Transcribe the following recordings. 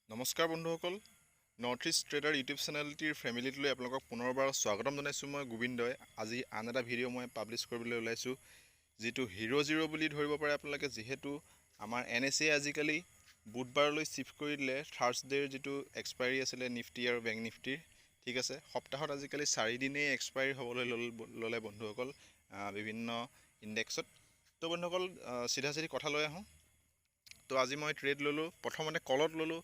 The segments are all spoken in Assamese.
নমস্কাৰ বন্ধুসকল, নৰ্থ ইষ্ট ট্ৰেডাৰ ইউটিউব চেনেলটিৰ ফেমিলিটোলৈ আপোনালোকক পুনৰবাৰ স্বাগতম জনাইছোঁ। মই গোবিন্দই আজি আন এটা ভিডিঅ' মই পাব্লিছ কৰিবলৈ ওলাইছোঁ, যিটো হিৰ' বুলি ধৰিব পাৰে আপোনালোকে। যিহেতু আমাৰ NSA আজিকালি বুধবাৰলৈ শ্বিফ্ট কৰি দিলে থাৰ্ছডেৰ যিটো এক্সপায়াৰী আছিলে নিফটি আৰু বেংক নিফটিৰ। ঠিক আছে, সপ্তাহত আজিকালি 4 দিনেই এক্সপায়াৰী হ'বলৈ ল'লে বন্ধুসকল বিভিন্ন ইণ্ডেক্সত। তো বন্ধুসকল চিধা কথালৈ আহোঁ। তো আজি মই ট্ৰেড ল'লোঁ। প্ৰথমতে কলত ল'লোঁ।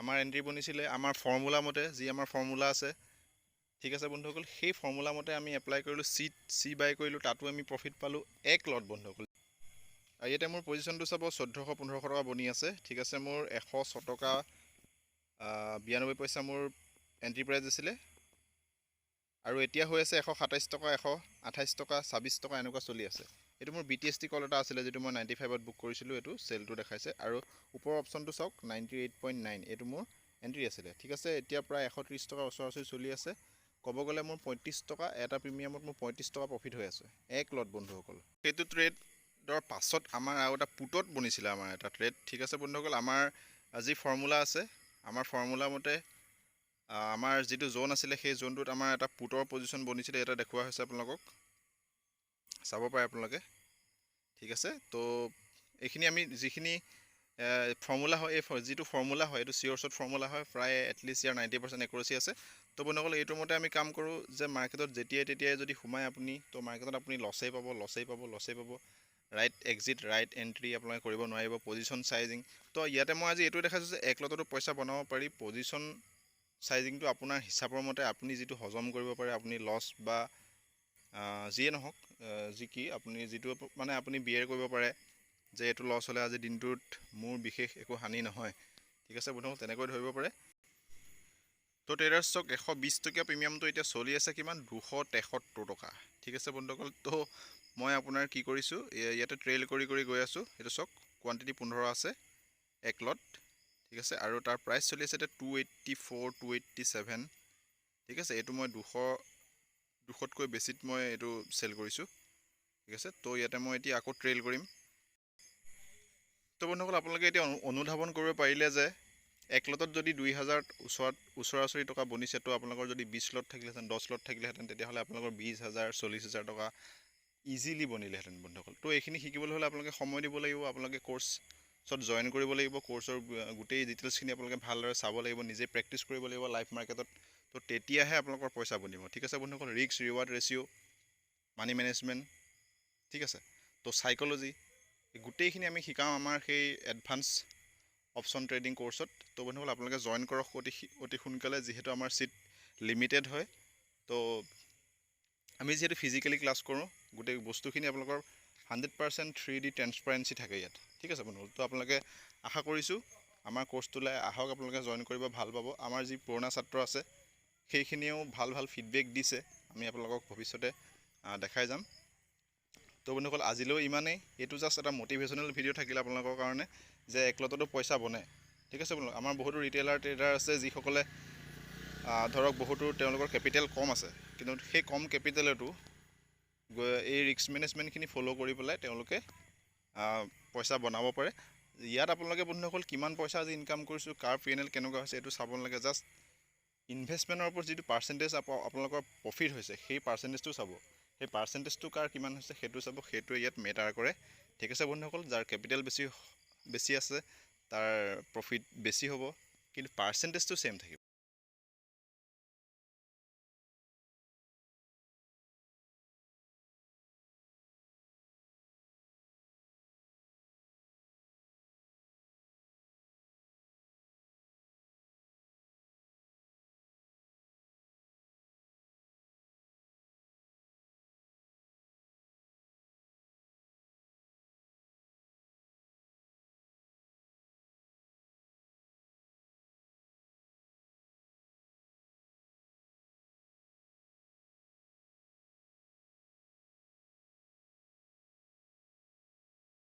আমাৰ এণ্ট্ৰি বনিছিলে আমাৰ ফৰ্মুলা মতে, যি আমাৰ ফৰ্মুলা আছে। ঠিক আছে বন্ধুসকল, সেই ফৰ্মুলা মতে আমি এপ্লাই কৰিলোঁ, চি বাই কৰিলোঁ, তাতো আমি প্ৰফিট পালোঁ 1 লট বন্ধুসকল। আৰু ইয়াতে মোৰ পজিশ্যনটো চাব 1400-1500 টকা বনি আছে। ঠিক আছে, মোৰ 106 টকা 92 পইচা মোৰ এণ্ট্ৰি প্ৰাইজ আছিলে। আৰু এতিয়া হৈ আছে 127 টকা, 128 টকা, 26 টকা এনেকুৱা চলি আছে। এইটো মোৰ BTST কল এটা আছিলে, যিটো মই 95ত বুক কৰিছিলোঁ। এইটো চেলটো দেখাইছে আৰু ওপৰৰ অপশ্যনটো চাওক 98.9, এইটো মোৰ এণ্ট্ৰি আছিলে। ঠিক আছে, এতিয়া প্ৰায় 130 টকা ওচৰা-ওচৰি চলি আছে। ক'ব গ'লে মোৰ 35 টকা এটা প্ৰিমিয়ামত মোৰ 35 টকা প্ৰফিট হৈ আছে 1 লট বন্ধুসকল। সেইটো ট্ৰেডৰ পাছত আমাৰ আৰু এটা পুটত বনিছিলে আমাৰ এটা ট্ৰেড। ঠিক আছে বন্ধুসকল, আমাৰ যি ফৰ্মুলা আছে, আমাৰ ফৰ্মুলা মতে আমাৰ যিটো জোন আছিলে, সেই জোনটোত আমাৰ এটা পুটৰ পজিশ্যন বনিছিলে। এটা দেখুওৱা হৈছে আপোনালোকক, চাব পাৰে আপোনালোকে। ঠিক আছে, তো এইখিনি আমি যিখিনি ফৰ্মুলা হয়, এই যিটো ফৰ্মুলা হয় এইটো চিয়ৰশ্বট ফৰ্মুলা হয়, প্ৰায় এটলিষ্ট ইয়াৰ 90% একুৰেচি আছে। তো বন্ধুসকল এইটোৰ মতে আমি কাম কৰোঁ যে মাৰ্কেটত যেতিয়াই তেতিয়াই যদি সোমায় আপুনি, তো মাৰ্কেটত আপুনি লছেই পাব। ৰাইট এক্সিট, ৰাইট এণ্ট্ৰি আপোনালোকে কৰিব নোৱাৰিব। পজিশ্যন চাইজিং, তো ইয়াতে মই আজি এইটো দেখাইছোঁ যে 1 লটতো পইচা বনাব পাৰি। পজিশ্যন চাইজিংটো আপোনাৰ হিচাপৰ মতে, আপুনি যিটো হজম কৰিব পাৰে, আপুনি লছ বা যিয়ে নহওক, আপুনি যিটো মানে আপুনি বিয়েৰ কৰিব পাৰে যে এইটো লছ হ'লে আজি দিনটোত মোৰ বিশেষ একো হানি নহয়। ঠিক আছে বন্ধুসকল, তেনেকৈ ধৰিব পাৰে। তো ট্ৰেডাৰ্ছ ষ্টক 120 টকীয়া প্ৰিমিয়ামটো এতিয়া চলি আছে কিমান, 273 টকা। ঠিক আছে বন্ধুসকল, তো মই আপোনাৰ কি কৰিছোঁ, ইয়াতে ট্ৰেইল কৰি গৈ আছোঁ। সেইটো চাওক, কোৱান্টিটি 15 আছে 1 লট। ঠিক আছে, আৰু তাৰ প্ৰাইচ চলি আছে এতিয়া 284, 287। ঠিক আছে, এইটো মই 200তকৈ বেছিত মই এইটো চেল কৰিছোঁ। ঠিক আছে, তো ইয়াতে মই এতিয়া আকৌ ট্ৰেইল কৰিম। তো বন্ধুসকল আপোনালোকে এতিয়া অনুধাৱন কৰিব পাৰিলে যে 1 লটত যদি 2000 ওচৰা-ওচৰি টকা বনিছে, তো আপোনালোকৰ যদি 20 লট থাকিলেহেঁতেন, 10 লট থাকিলেহেঁতেন, তেতিয়াহ'লে আপোনালোকৰ 20,000 40,000 টকা ইজিলি বনিলেহেঁতেন বন্ধুসকল। তো এইখিনি শিকিবলৈ হ'লে আপোনালোকে সময় দিব লাগিব। আপোনালোকে কোৰ্চত জইন কৰিব লাগিব। কোৰ্চৰ গোটেই ডিটেইলছখিনি আপোনালোকে ভালদৰে চাব লাগিব, নিজে প্ৰেক্টিছ কৰিব লাগিব লাইভ মাৰ্কেটত। তো তেতিয়াহে আপোনালোকৰ পইচা বনিব। ঠিক আছে বন্ধুসকল, ৰিস্ক ৰিৱাৰ্ড ৰেচিঅ', মানি মেনেজমেণ্ট, ঠিক আছে, তো চাইক'লজি, গোটেইখিনি আমি শিকাওঁ আমাৰ সেই এডভান্স অপশ্যন ট্ৰেডিং কোৰ্চত। তো বন্ধুসকল আপোনালোকে জইন কৰক অতি সোনকালে, যিহেতু আমাৰ ছিট লিমিটেড হয়। তো আমি যিহেতু ফিজিকেলি ক্লাছ কৰোঁ, গোটেই বস্তুখিনি আপোনালোকৰ 100% 3D ট্ৰেন্সপাৰেঞ্চি থাকে ইয়াত। ঠিক আছে বন্ধুসকল, তো আপোনালোকে আশা কৰিছোঁ আমাৰ কোৰ্চটোলৈ আহক, আপোনালোকে জইন কৰিব, ভাল পাব। আমাৰ যি পুৰণা ছাত্ৰ আছে সেইখিনিয়েও ভাল ফিডবেক দিছে, আমি আপোনালোকক ভৱিষ্যতে দেখাই যাম। তো বন্ধুসকল আজিলৈ ইমানেই। এইটো জাষ্ট এটা মটিভেশ্যনেল ভিডিঅ' থাকিলে আপোনালোকৰ কাৰণে, যে 1 লটতো পইচা বনে। ঠিক আছে বন্ধু, আমাৰ বহুতো ৰিটেইলাৰ ট্ৰেডাৰ আছে যিসকলে ধৰক বহুতো তেওঁলোকৰ কেপিটেল কম আছে, কিন্তু সেই কম কেপিটেলতো এই ৰিস্ক মেনেজমেণ্টখিনি ফ'ল' কৰি পেলাই তেওঁলোকে পইচা বনাব পাৰে। ইয়াত আপোনালোকে বন্ধুসকল কিমান পইচা আজি ইনকাম কৰিছোঁ, কাৰ P&L কেনেকুৱা হৈছে, এইটো চাব নালাগে। জাষ্ট ইনভেষ্টমেণ্টৰ ওপৰত যিটো পাৰ্চেণ্টেজ আপোনালোকৰ প্ৰফিট হৈছে, সেই পাৰ্চেণ্টেজটো চাব। সেই পাৰ্চেণ্টেজটো কাৰ কিমান হৈছে সেইটো চাব, সেইটোৱে ইয়াত মেটাৰ কৰে। ঠিক আছে বন্ধুসকল, যাৰ কেপিটেল বেছি আছে তাৰ প্ৰফিট বেছি হ'ব, কিন্তু পাৰ্চেণ্টেজটো ছেইম থাকিব।